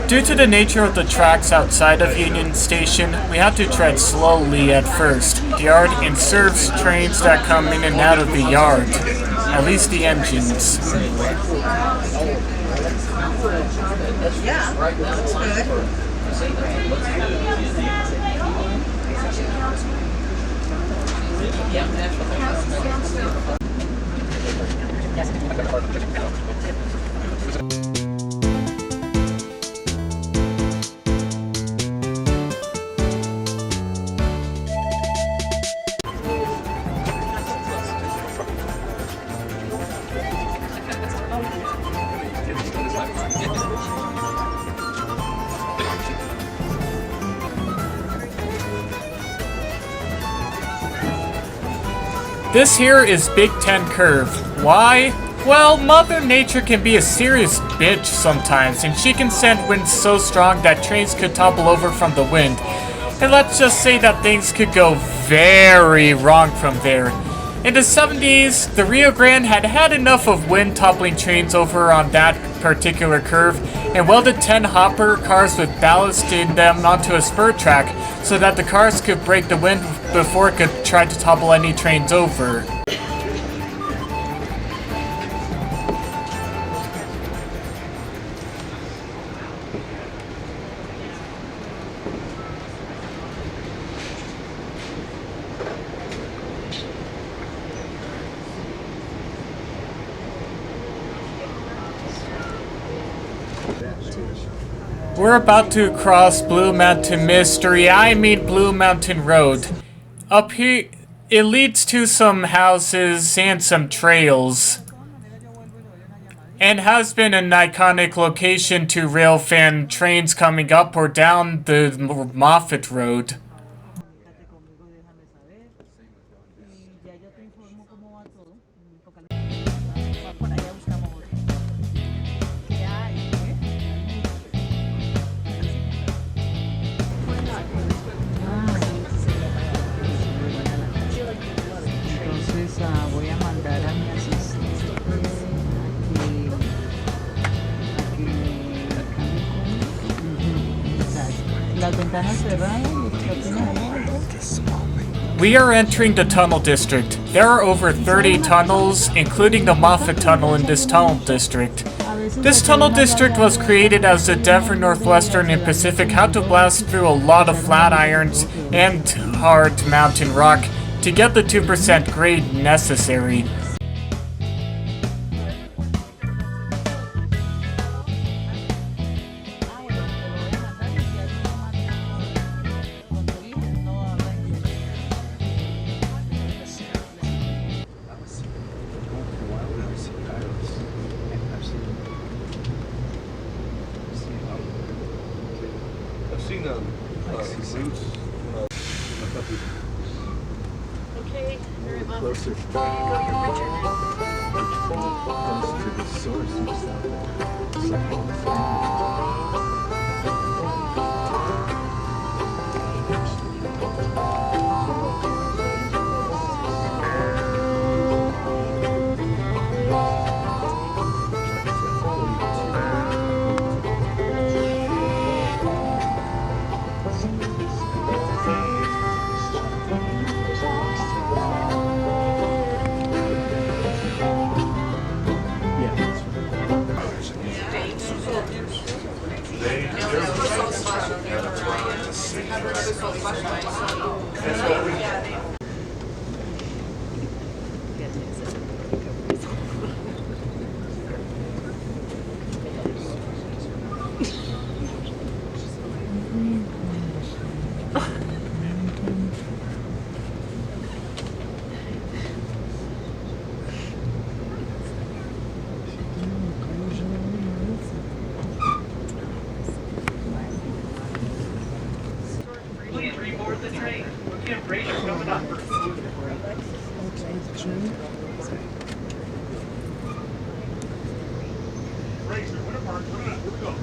Due to the nature of the tracks outside of Union Station, we have to tread slowly at first. The yard and serves trains that come in and out of the yard. At least the engines. Yeah, that's good. This here is Big Ten Curve. Why? Well, Mother Nature can be a serious bitch sometimes, and she can send winds so strong that trains could topple over from the wind. And let's just say that things could go very wrong from there. In the 70s, the Rio Grande had had enough of wind toppling trains over on that particular curve, and welded 10 hopper cars with ballast in them onto a spur track so that the cars could break the wind before it could try to topple any trains over. We're about to cross Blue Mountain Mystery, Blue Mountain Road. Up here, it leads to some houses and some trails. And has been an iconic location to railfan trains coming up or down the Moffat Road. Voy a mandar a mi asistente a que las ventanas cerradas. We are entering the tunnel district. There are over 30 tunnels, including the Moffat Tunnel in this tunnel district. This tunnel district was created as the Denver Northwestern and Pacific had to blast through a lot of flat irons and hard mountain rock to get the 2% grade necessary. I've seen roots. Okay, very well. Closer. There you go, your picture. Close to the source. It's like all the flame. Please reboard the train. Kim Fraser coming up. Fraser, Winter Park, coming up. Here we go.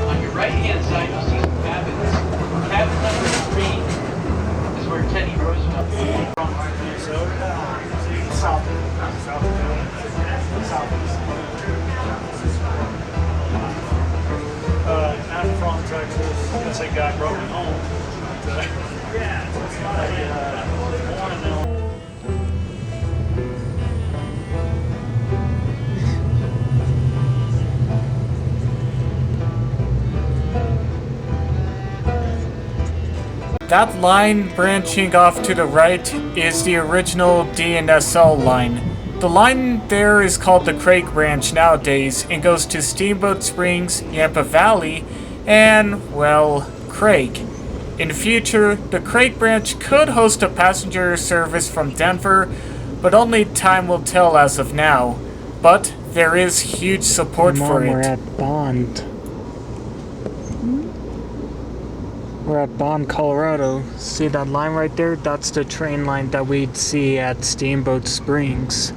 On your right-hand side, you'll see some cabins. Cabin number 3 is where Teddy Roosevelt came from. I'm from Texas. I say guy broke his home. Yeah, born in Illinois. That line branching off to the right is the original D&SL line. The line there is called the Craig Branch nowadays and goes to Steamboat Springs, Yampa Valley, and, well, Craig. In the future, the Craig Branch could host a passenger service from Denver, but only time will tell as of now. But there is huge support for Mom, we're it. at Bond. We're at Bond, Colorado. See that line right there? That's the train line that we'd see at Steamboat Springs.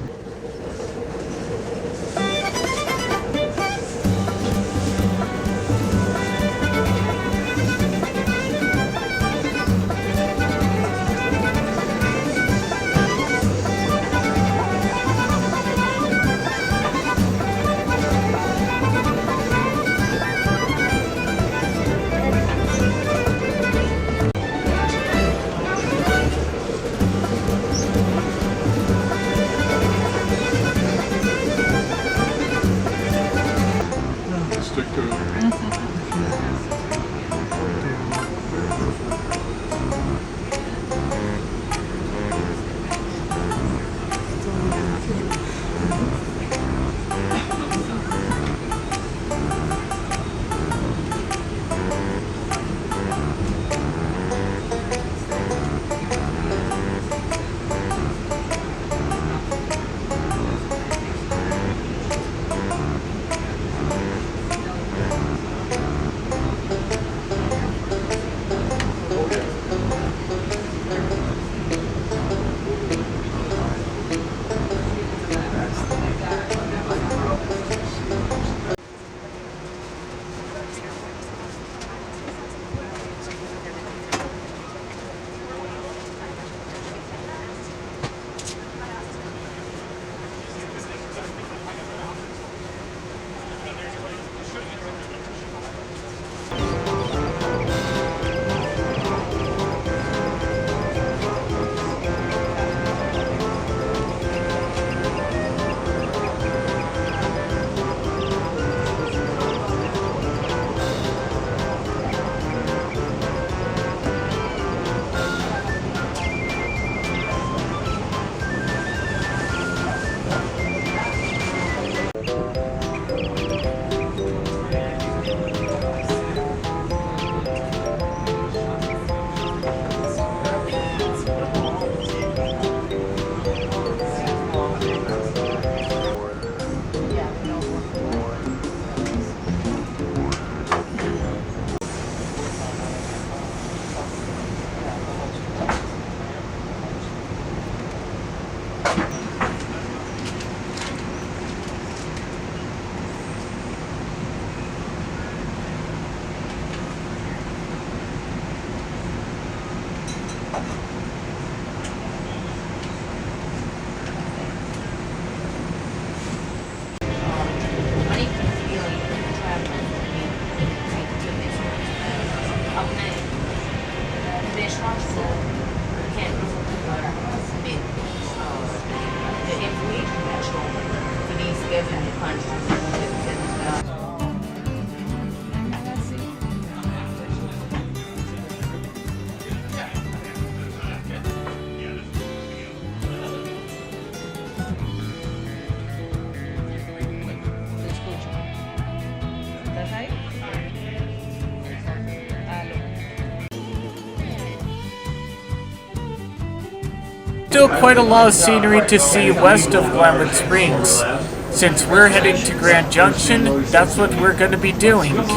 Still quite a lot of scenery to see west of Glenwood Springs. Since we're heading to Grand Junction, that's what we're going to be doing. Certain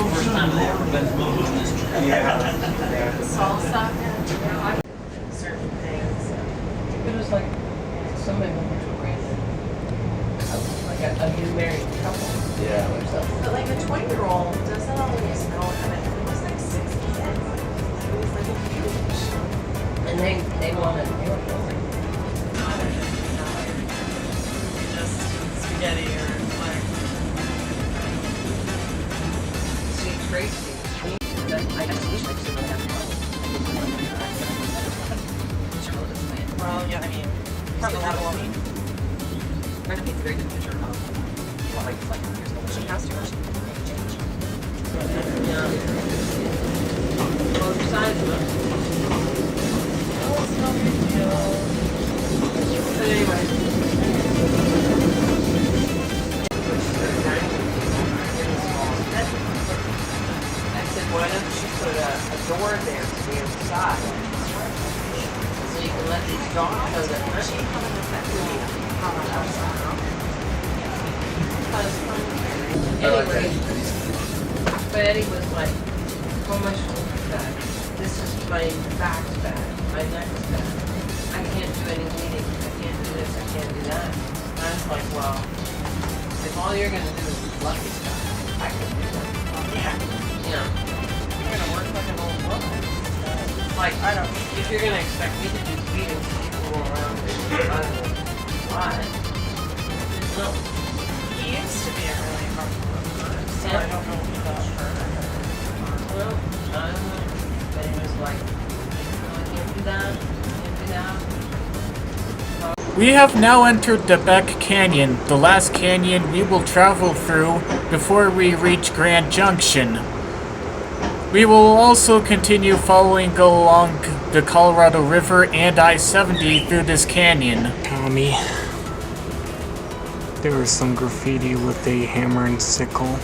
things. It was like somebody went to a random, like a new married couple. Yeah. Or something. But like a 20-year-old doesn't always know how to. It was like 6 kids. It was like huge. And they wanted to do it. Just spaghetti or like. See, Tracy, I guess these things don't have money. Well, yeah, I mean, probably not a lot. Trying to paint a very good picture of well, like she has to, or she can change. Yeah. Both sides of it. Oh, it's no big deal. But anyway. I said, why don't you put a door there to the inside? So you can let these dogs know that she coming to that Anyway, Betty was like, oh, my shoulder bag. This is my back bag, my neck bag. I can't do any meetings. I can't do this. I can't do that. And I was like, well, if all you're going to do is fluffy stuff, I can do that. Yeah. You know, You're gonna work like an old woman. like, I don't. if you're going to expect me to do meetings, people go around and I don't know why. No. He used to be a really hard worker, so I don't know if that's her. Well, I don't know. But he was like, no, I can't do that. Can't do that. We have now entered the Beck Canyon, the last canyon we will travel through before we reach Grand Junction. We will also continue following along the Colorado River and I-70 through this canyon. Tommy. There was some graffiti with a hammer and sickle.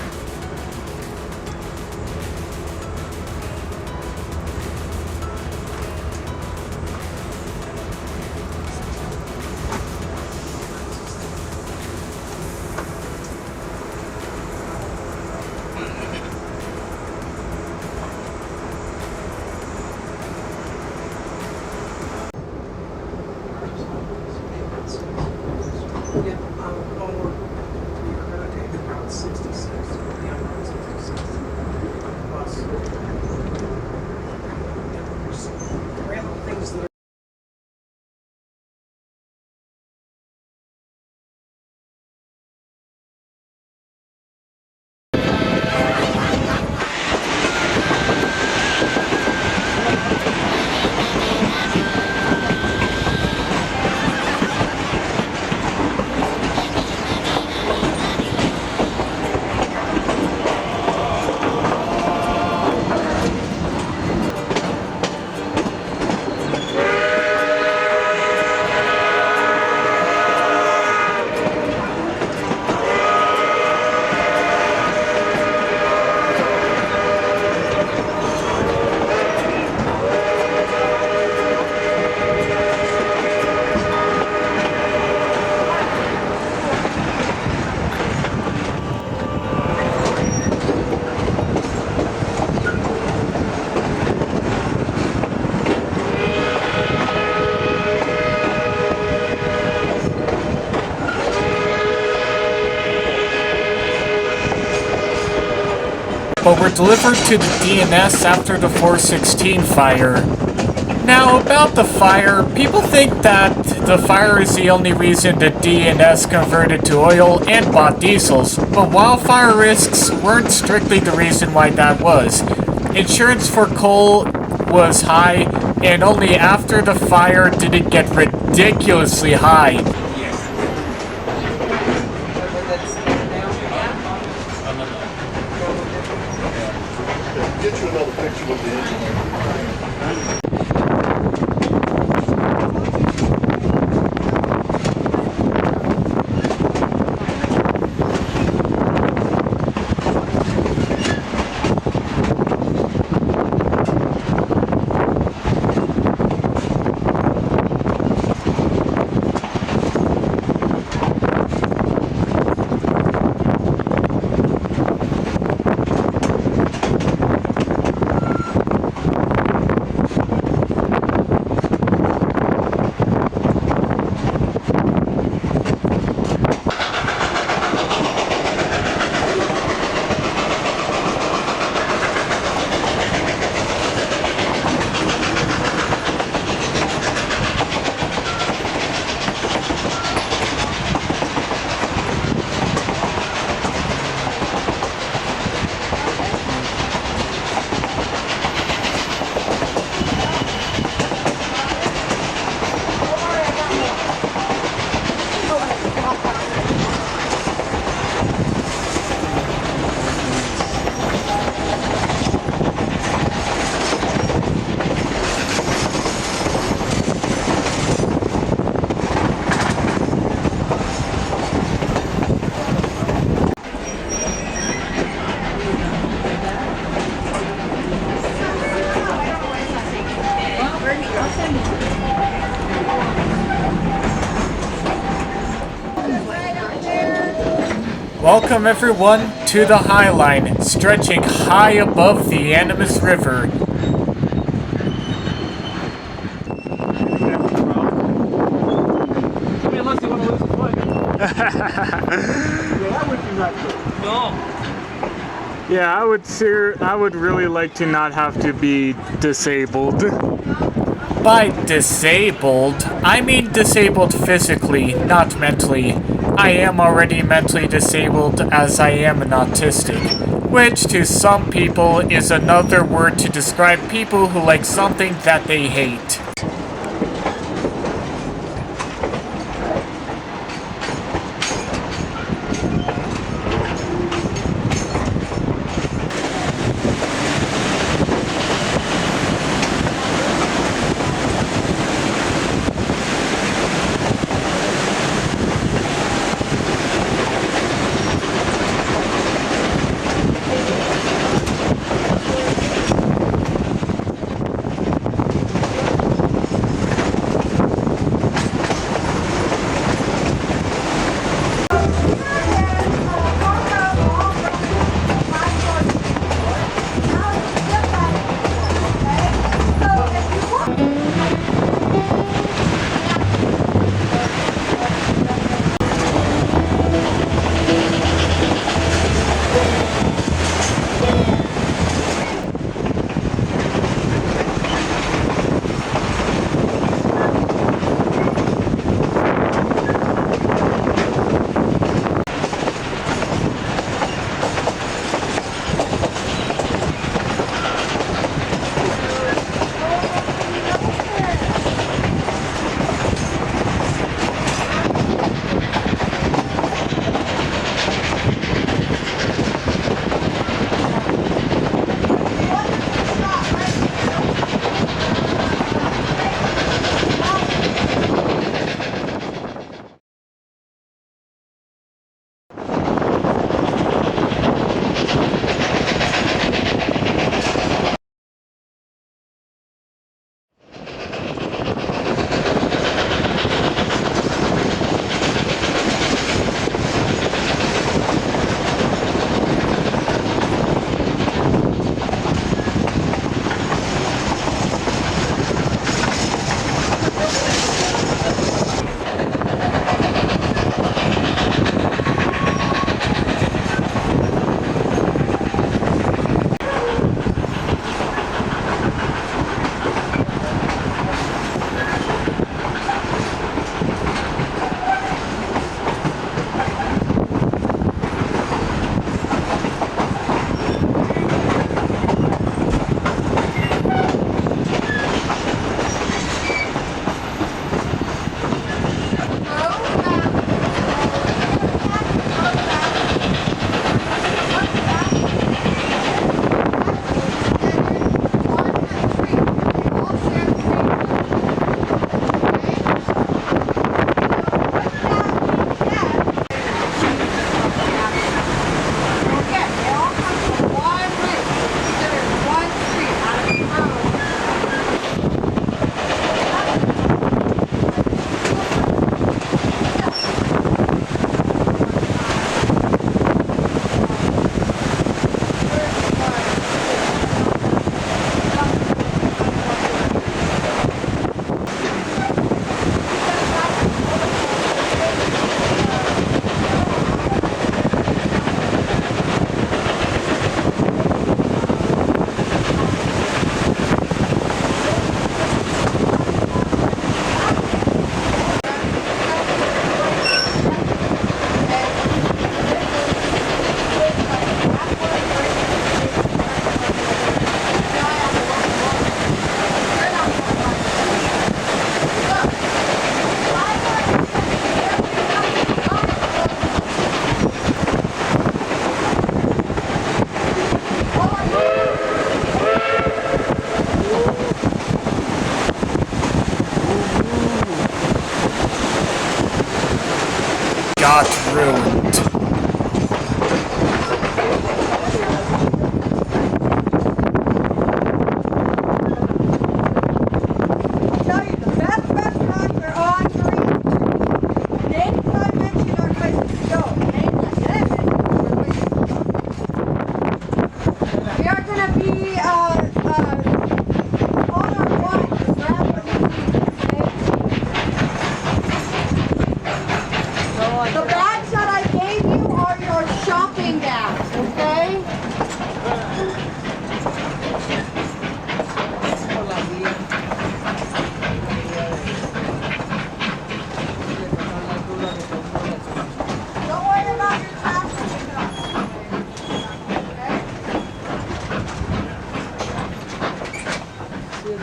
But were delivered to the DNS after the 416 fire. Now, about the fire, people think that the fire is the only reason the DNS converted to oil and bought diesels, but wildfire risks weren't strictly the reason why that was. Insurance for coal was high, and only after the fire did it get ridiculously high. Get you another picture of the engine. Welcome everyone to the High Line, stretching high above the Animus River. I mean, unless you want to lose a foot. Yeah, that would be not good. No. Yeah, I would really like to not have to be disabled. By disabled, I mean disabled physically, not mentally. I am already mentally disabled as I am an autistic, which to some people is another word to describe people who like something that they hate.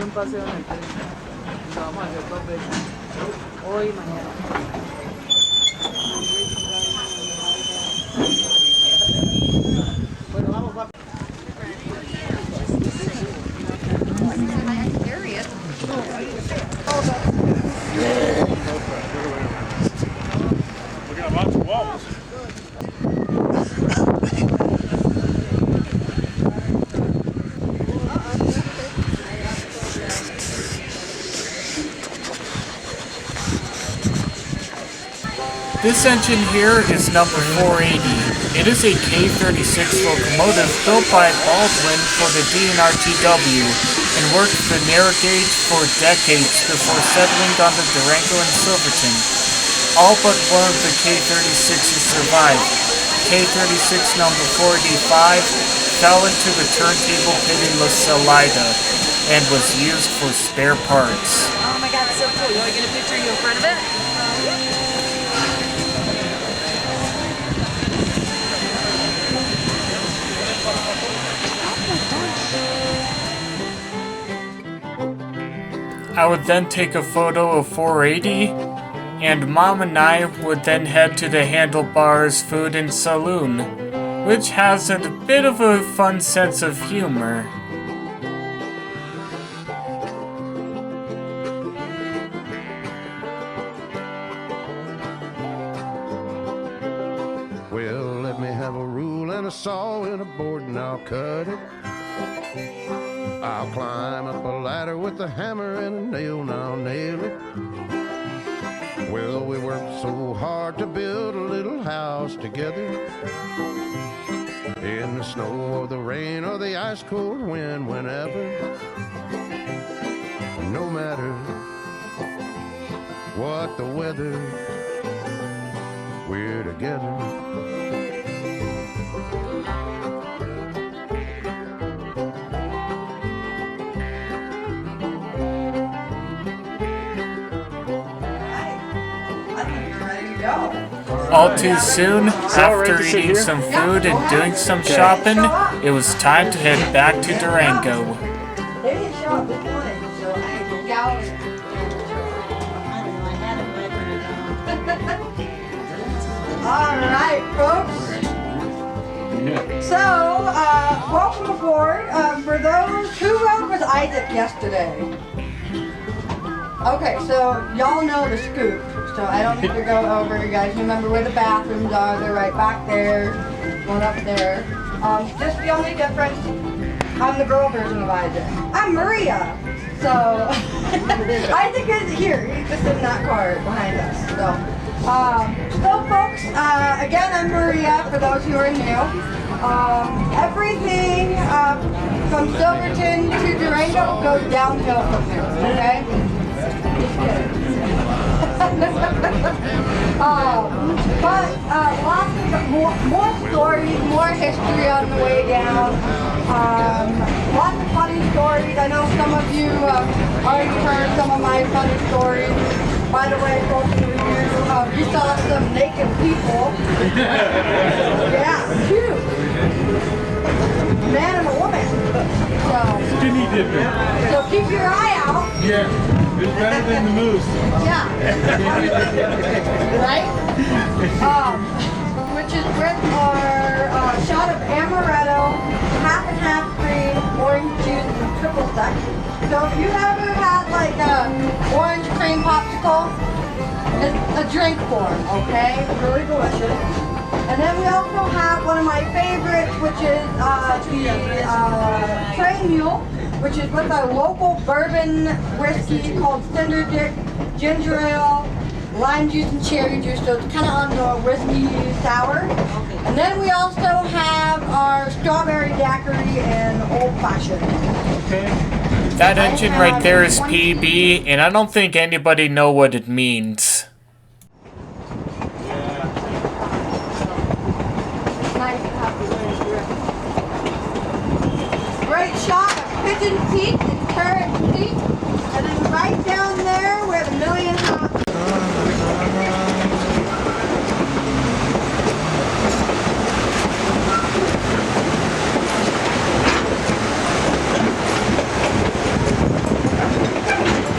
un paseo en el tren. Lo vamos a hacer 2 veces. Hoy y mañana. Bueno, vamos, papi. We got lots of walls. This engine here is number 480. It is a K36 locomotive built by Baldwin for the DNRTW and worked the narrow gauge for decades before settling on the Durango and Silverton. All but one of the K36s survived. K36 number 485 fell into the turntable pit in La Salida and was used for spare parts. Oh my god, so cool. You want to get a picture of you in front of it? I would then take a photo of 480, and Mom and I would then head to the Handlebars Food and Saloon, which has a bit of a fun sense of humor. Well, let me have a rule and a saw and a board and I'll cut it. I'll climb up a ladder with a hammer and a nail and I'll nail it. Well, we worked so hard to build a little house together. In the snow or the rain or the ice cold wind, whenever. No matter what the weather, we're together. All too soon, after eating some food and doing some shopping, it was time to head back to Durango. They didn't show up this morning, so I had to scout it. I don't know, I had it, but All right, folks. So, welcome aboard. For those who rode with Isaac yesterday. Okay, so y'all know the scoop, so I don't need to go over. You guys remember where the bathrooms are? They're right back there, one up there. Just the only difference, I'm the girl version of Isaac. I'm Maria, so Isaac is here. He's just in that car behind us. So folks, again, I'm Maria. For those who are new, everything from Silverton to Durango goes downhill from here. Okay. But lots of more stories, more history on the way down. Lots of funny stories. I know some of you already heard some of my funny stories. By the way, folks, we saw some naked people. Yeah, two. Man and a woman. Skinny dipping. So keep your eye out. Yeah, it's better than the moose. Yeah. Right? Which is with our shot of amaretto, half and half cream, orange juice, and triple sec. So if you ever had like a orange cream popsicle, it's a drink form, okay? It's really delicious. And then we also have one of my favorites, which is the train mule, which is with a local bourbon whiskey called Cinder Dick, ginger ale, lime juice, and cherry juice. So it's kind of on the whiskey sour. And then we also have our strawberry daiquiri and old fashioned. That engine right there is PB, and I don't think anybody know what it means. Nice to have the great shot of Pigeon Peak and Turret Peak, and then right down there where the Million Hot.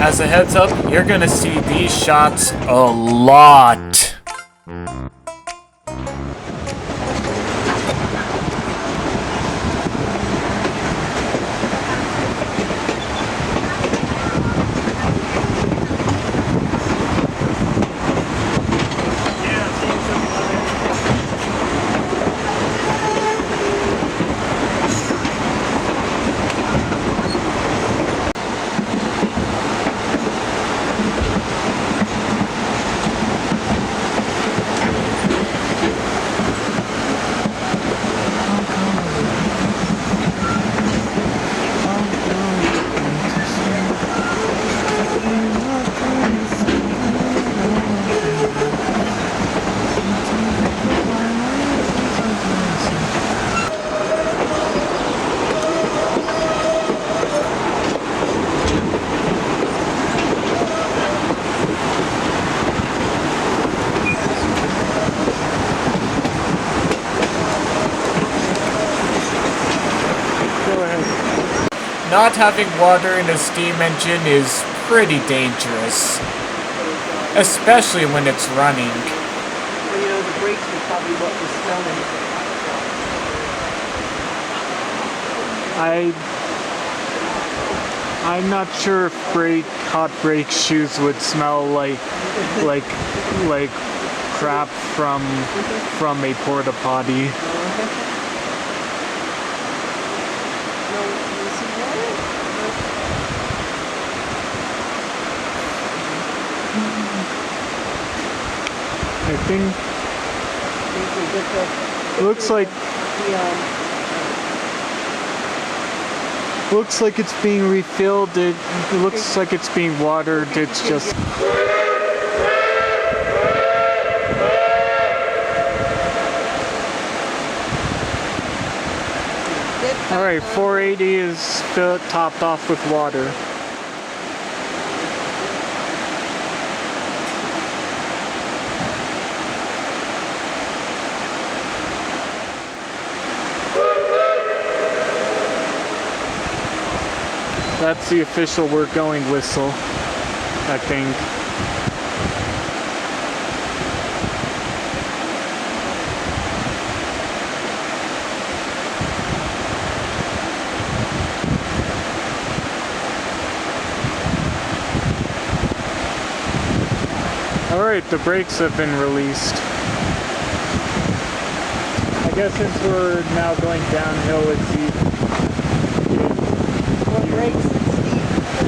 as a heads up, you're gonna see these shots a lot. Not having water in a steam engine is pretty dangerous, especially when it's running. Well, you know, the brakes were probably what was smelling. I'm not sure if hot brake shoes would smell like crap from a porta potty. I think looks like it's being refilled. It looks like it's being watered. It's just. All right, 480 is topped off with water. That's the official we're going whistle, I think. Alright, the brakes have been released. I guess since we're now going downhill, it's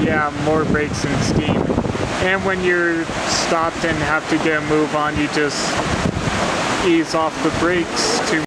yeah, more brakes and steam. And when you're stopped and have to get a move on, you just ease off the brakes to.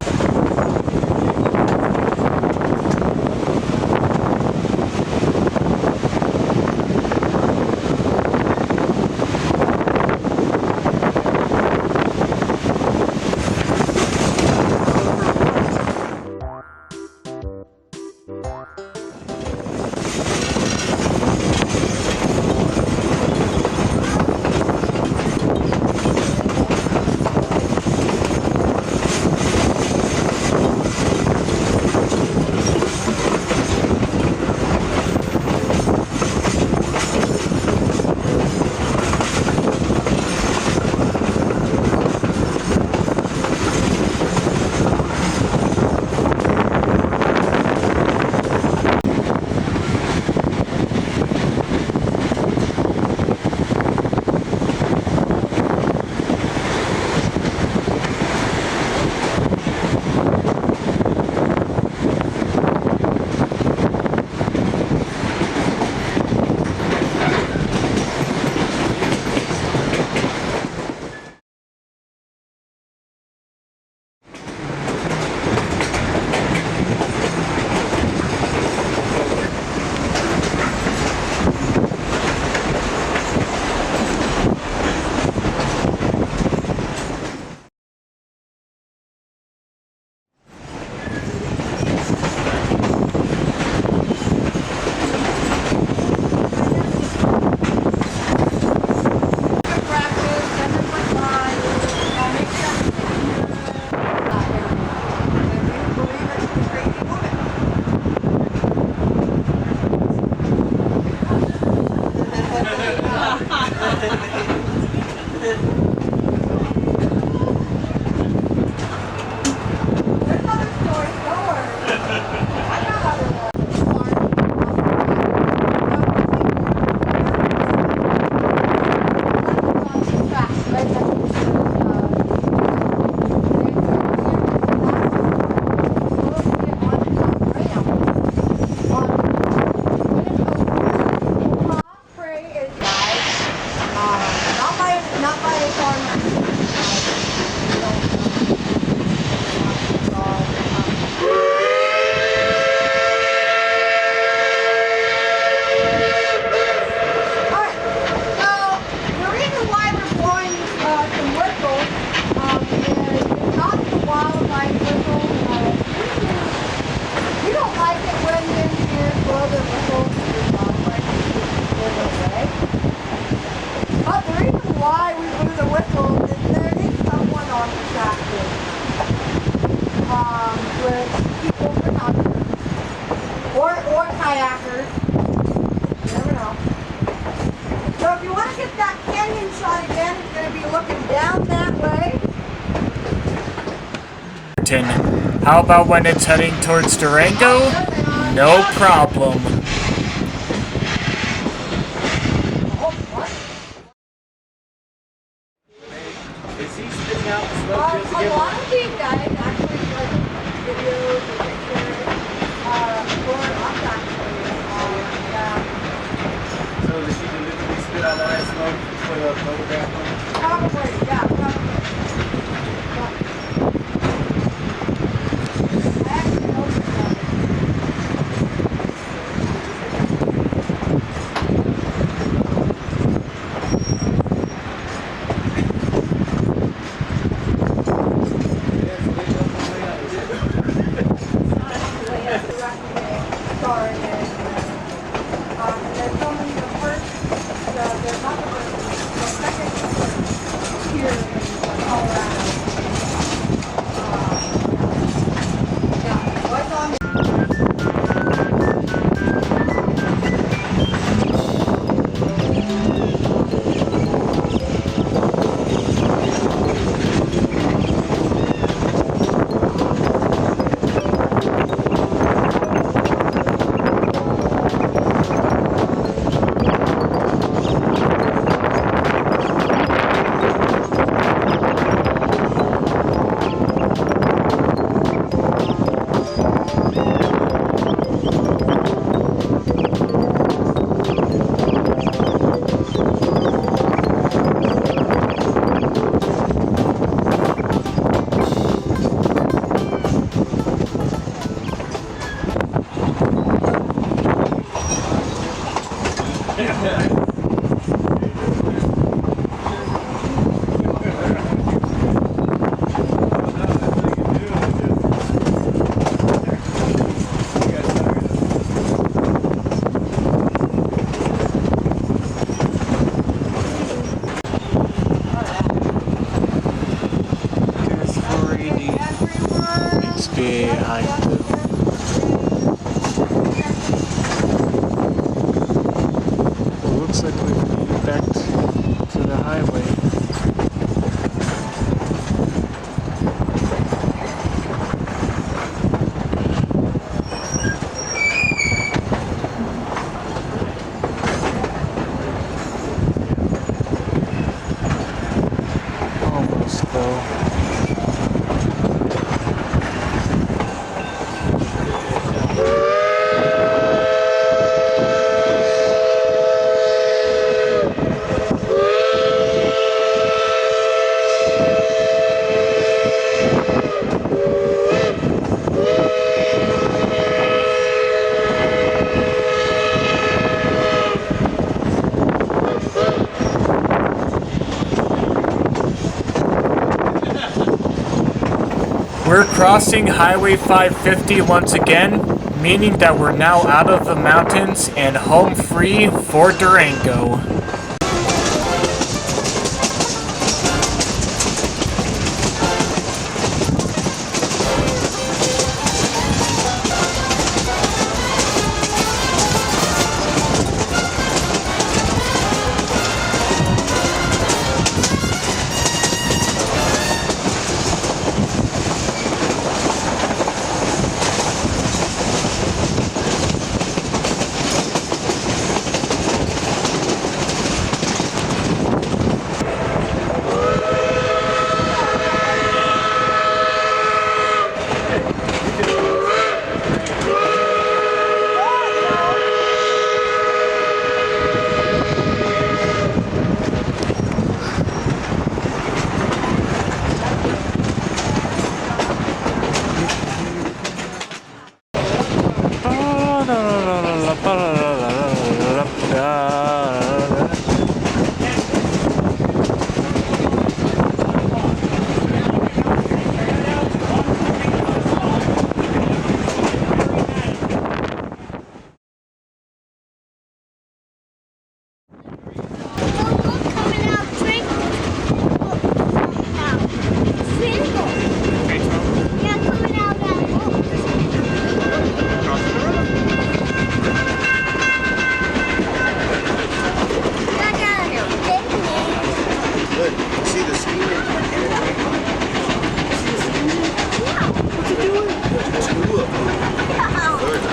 or kayakers. You never know. So if you want to get that canyon shot again, it's going to be looking down that way. How about when it's heading towards Durango? No problem. Is he spitting out the smoke just to A give lot of these guys actually like videos or pictures going up actually. Yeah. So does he deliberately spit out all that smoke for the photograph? Probably, yeah, probably. I actually noticed that. Looks like we've made it back to the highway. Almost though. We're crossing Highway 550 once again, meaning that we're now out of the mountains and home free for Durango.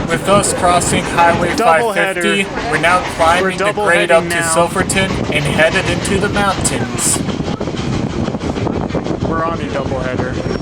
With us crossing Highway Double 550, header. we're now climbing the double grade up heading to now. Silverton and headed into the mountains. We're on a doubleheader.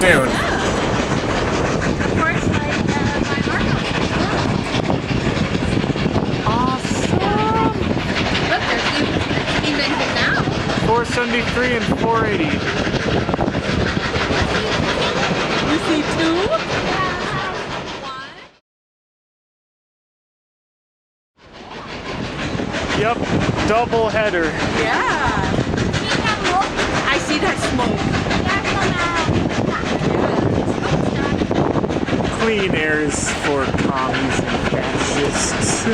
Dune. Awesome. Look, there's even now. 473 and 480. You see two? Yep, double header. Yeah. I see that smoke. Clean airs for commies and fascists.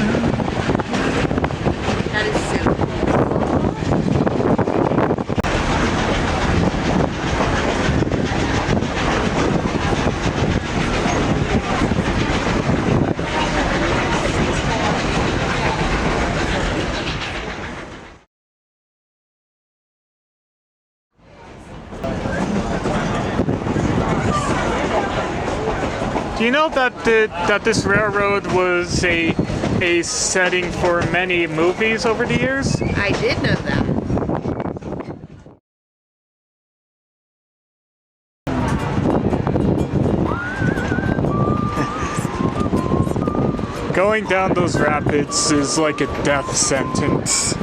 Do you know that that this railroad was a setting for many movies over the years? I did know that. Going down those rapids is like a death sentence.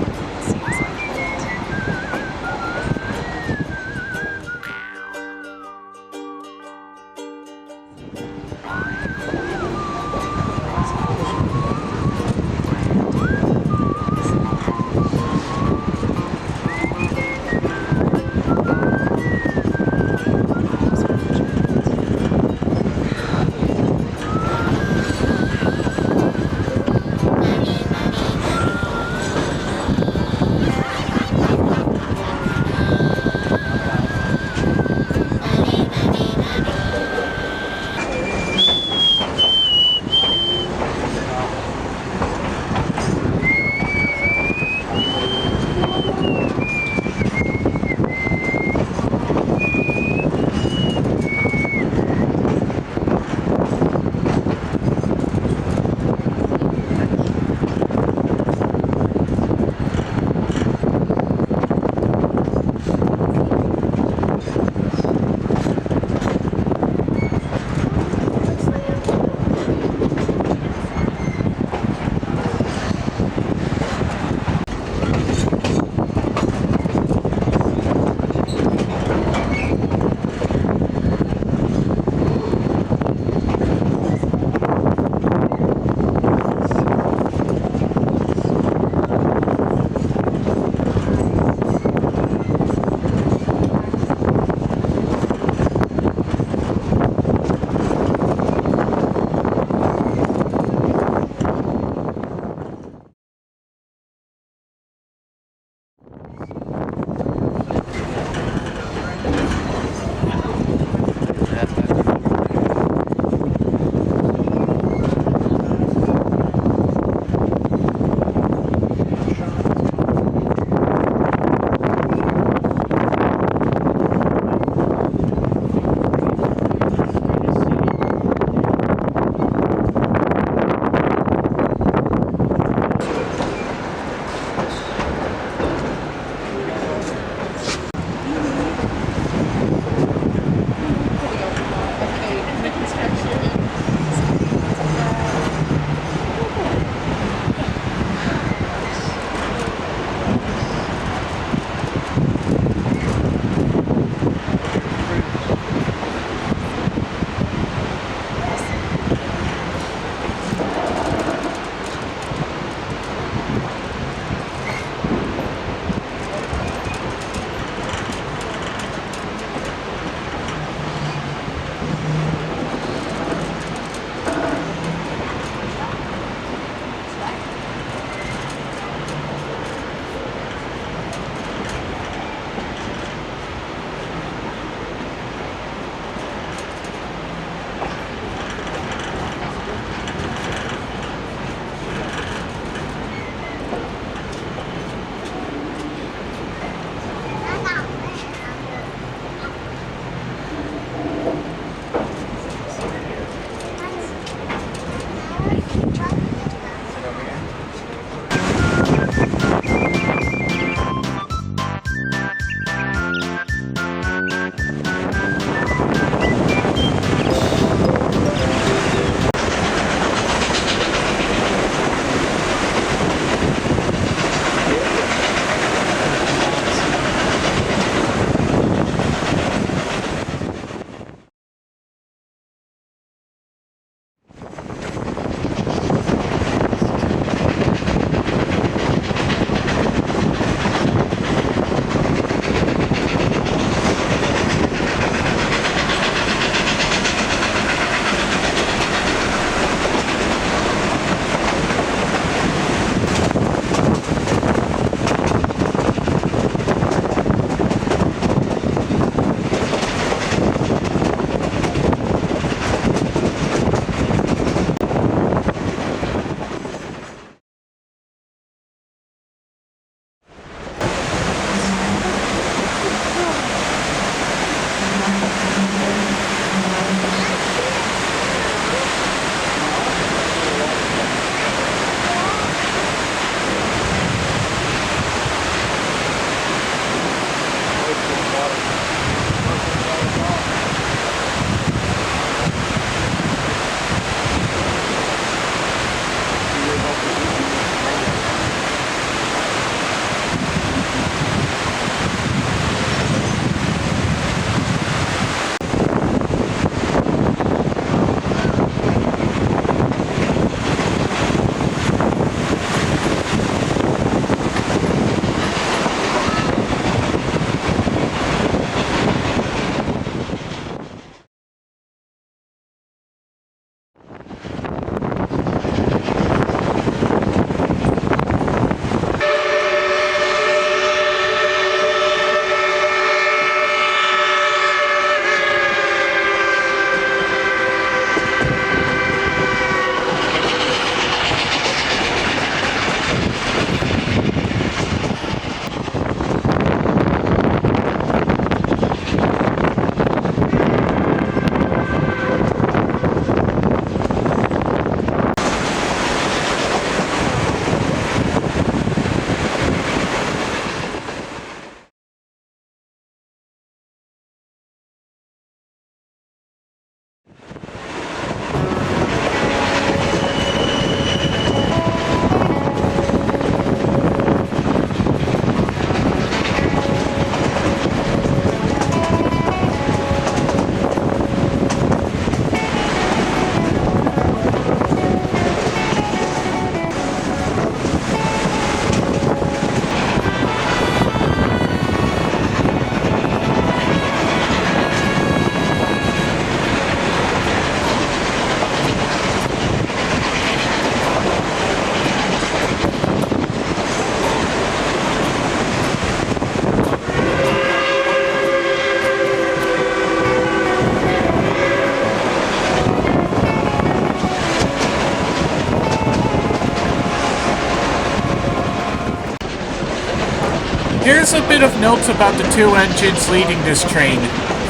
Here's a bit of notes about the two engines leading this train.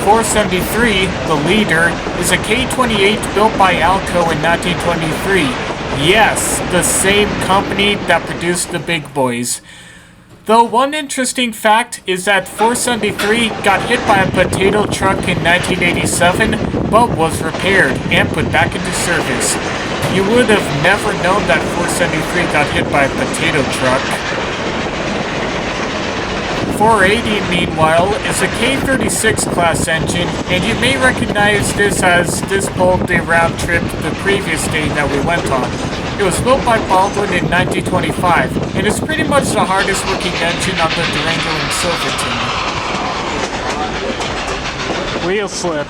473, the leader, is a K-28 built by Alco in 1923. Yes, the same company that produced the big boys. Though one interesting fact is that 473 got hit by a potato truck in 1987, but was repaired and put back into service. You would have never known that 473 got hit by a potato truck. 480, meanwhile, is a K-36 class engine, and you may recognize this as this pulled the round trip the previous day that we went on. It was built by Baldwin in 1925, and is pretty much the hardest working engine on the Durango and Silverton. Wheel slip.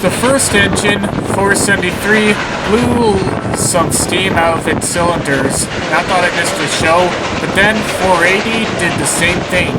The first engine, 473, blew some steam out of its cylinders. I thought I missed the show, but then 480 did the same thing.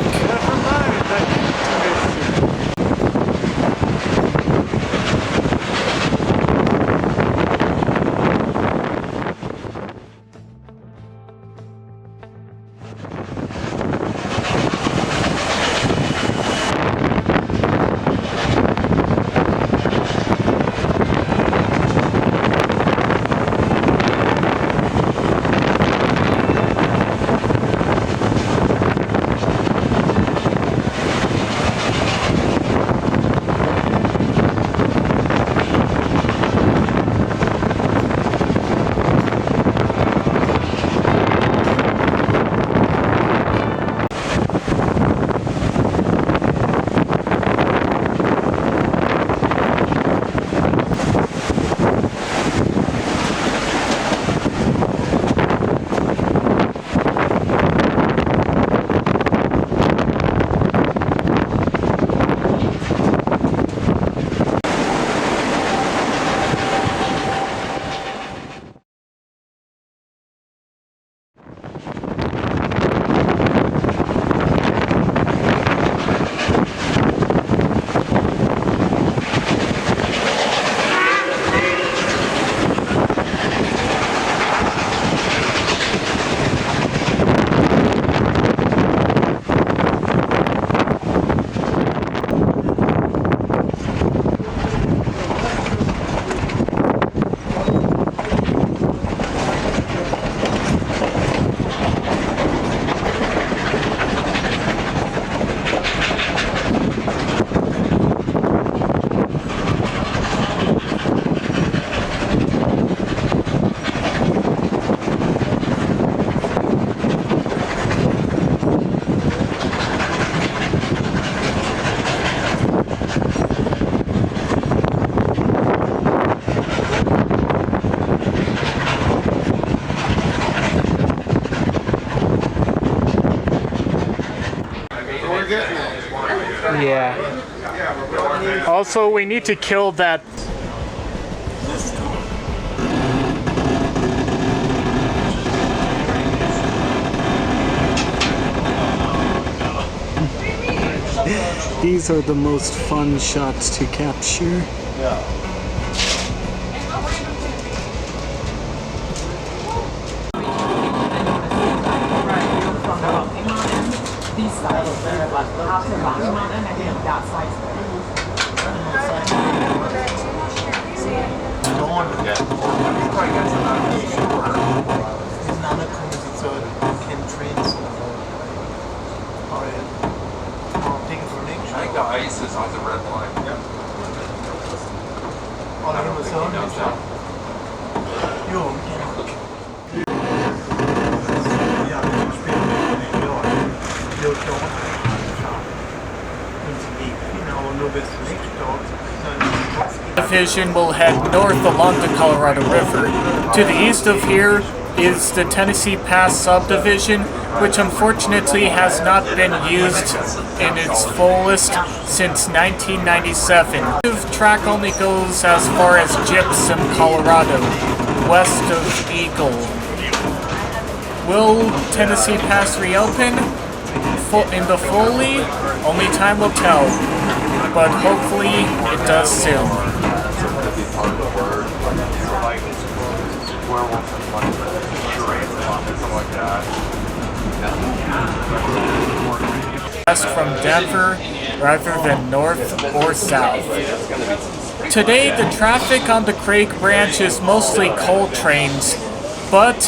Yeah. Also, we need to kill that. These are the most fun shots to capture. I think the ice is on the red line. Yep. I don't think he knows that. Division will head north along the Colorado River. To the east of here is the Tennessee Pass subdivision, which unfortunately has not been used in its fullest since 1997. The track only goes as far as Gypsum, Colorado, west of Eagle. Will Tennessee Pass reopen in the fully? Only time will tell, but hopefully it does soon. West from Denver rather than north or south. Today the traffic on the Craig branch is mostly coal trains, but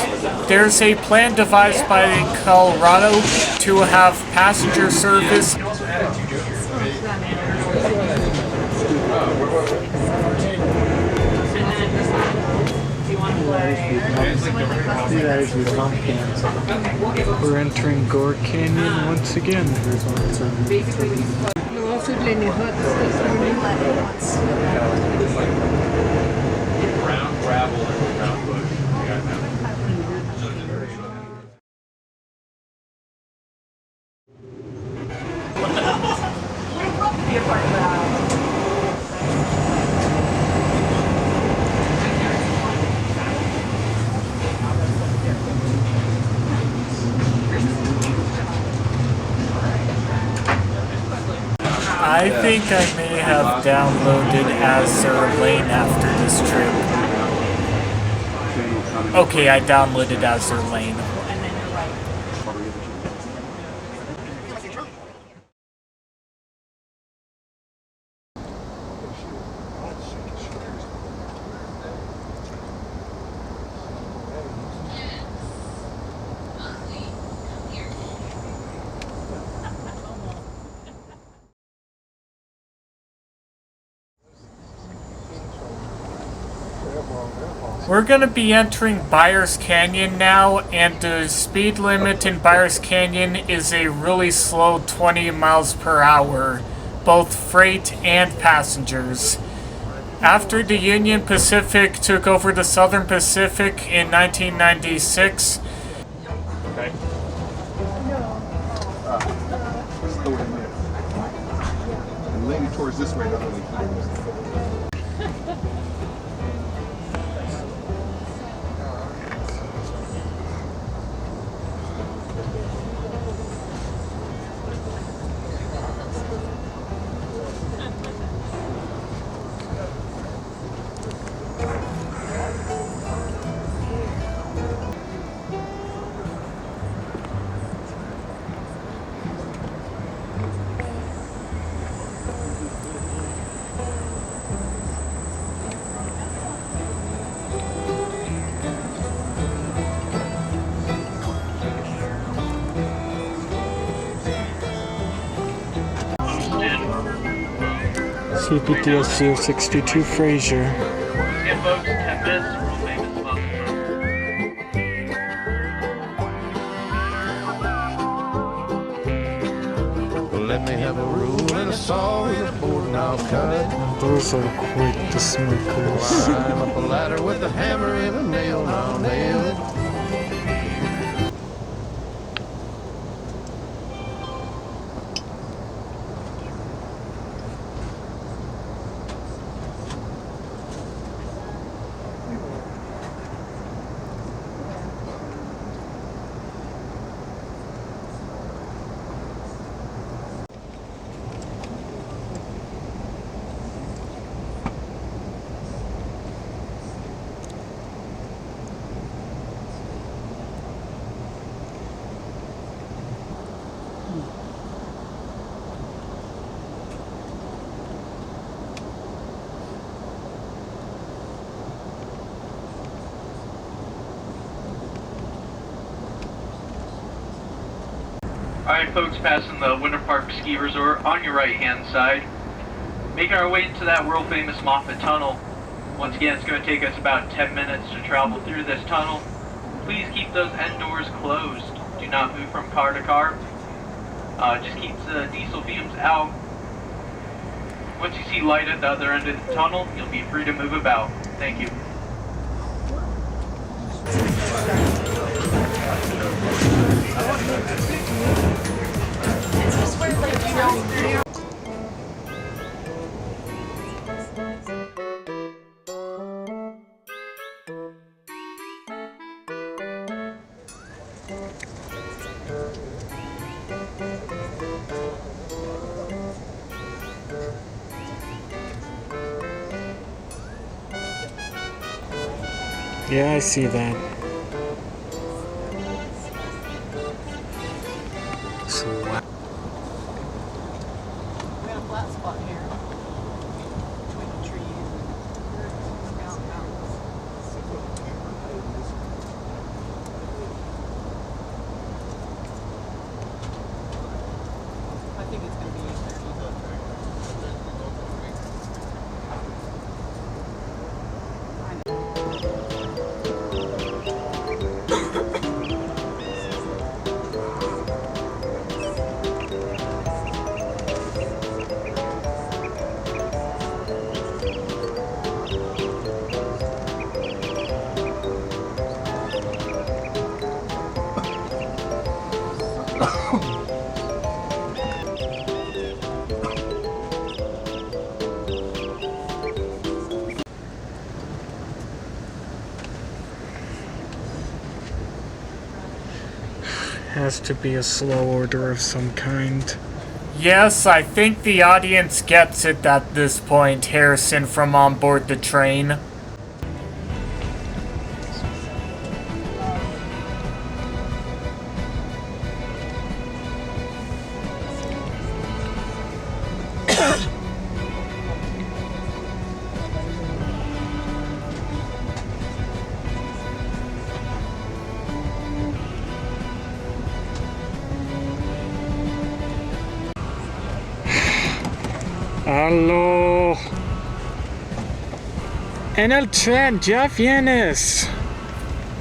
there's a plan devised by Colorado to have passenger service. We're entering Gore Canyon once again. Brown gravel and brown wood. I think I may have downloaded Azure Lane after this trip. Okay, I downloaded Azure Lane. We're gonna be entering Byers Canyon now, and the speed limit in Byers Canyon is a really slow 20 miles per hour, both freight and passengers. After the Union Pacific took over the Southern Pacific in 1996, Okay. Just throw it in there. And lean it towards this way, not really. CPTSU 62 Fraser. Yeah, folks, 10 minutes, real famous smoke. Let me have a rule and a saw with a board and I'll cut it. Those are quite the smokers. Climb up a ladder with a hammer and a nail and I'll nail it. Alright folks, passing the Winter Park Ski Resort on your right hand side. Making our way into that world famous Moffat Tunnel. Once again, it's going to take us about 10 minutes to travel through this tunnel. Please keep those end doors closed. Do not move from car to car. Just keep the diesel fumes out. Once you see light at the other end of the tunnel, you'll be free to move about. Thank you. Yeah, I see that. So, We got a flat spot here between the trees and mountains. I think it's going to be easier. has to be a slow order of some kind. Yes, I think the audience gets it at this point, Harrison from On Board the Train. Aló. En el tren, ya vienes.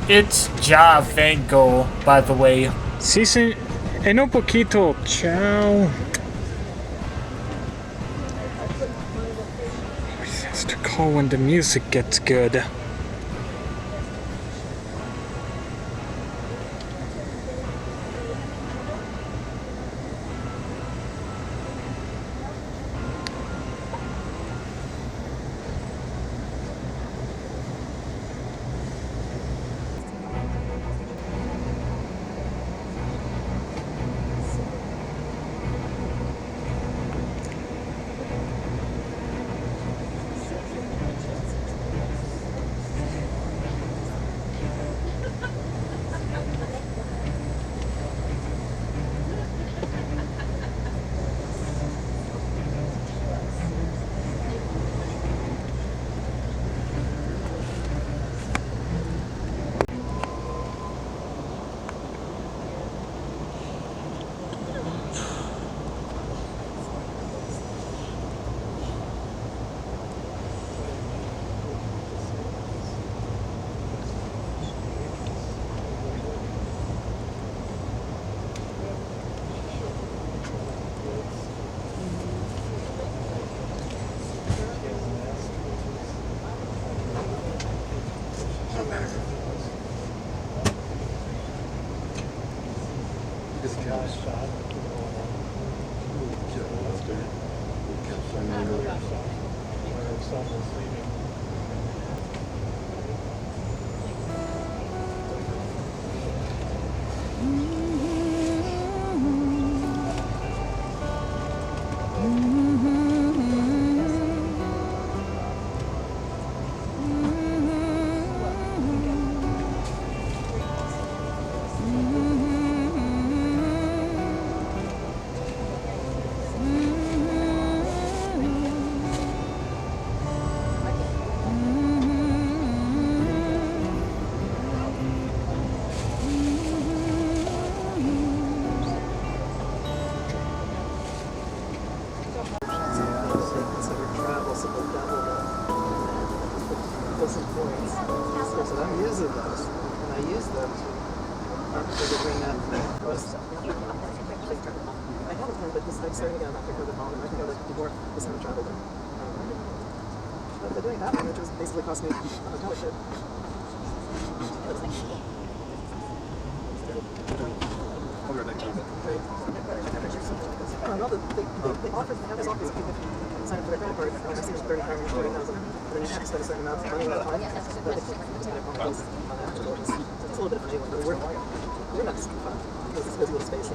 It's Ja vengo, by the way. Sí, sí. En un poquito. Ciao. He has to call when the music gets good. So I'm using those, and I use them to bring that close. I have a plan, but I'm starting to get back to the mall, and I can go to more this time travel. But doing that one, which was basically cost me a hotel shit. I don't know, they offer, they have this office, if you sign up for their credit card, I see there's 30,000, and then you have to spend a certain amount of money at a time, but if you just get a phone calls on that, so it's a little bit of money, but we're nuts, because it's a little space.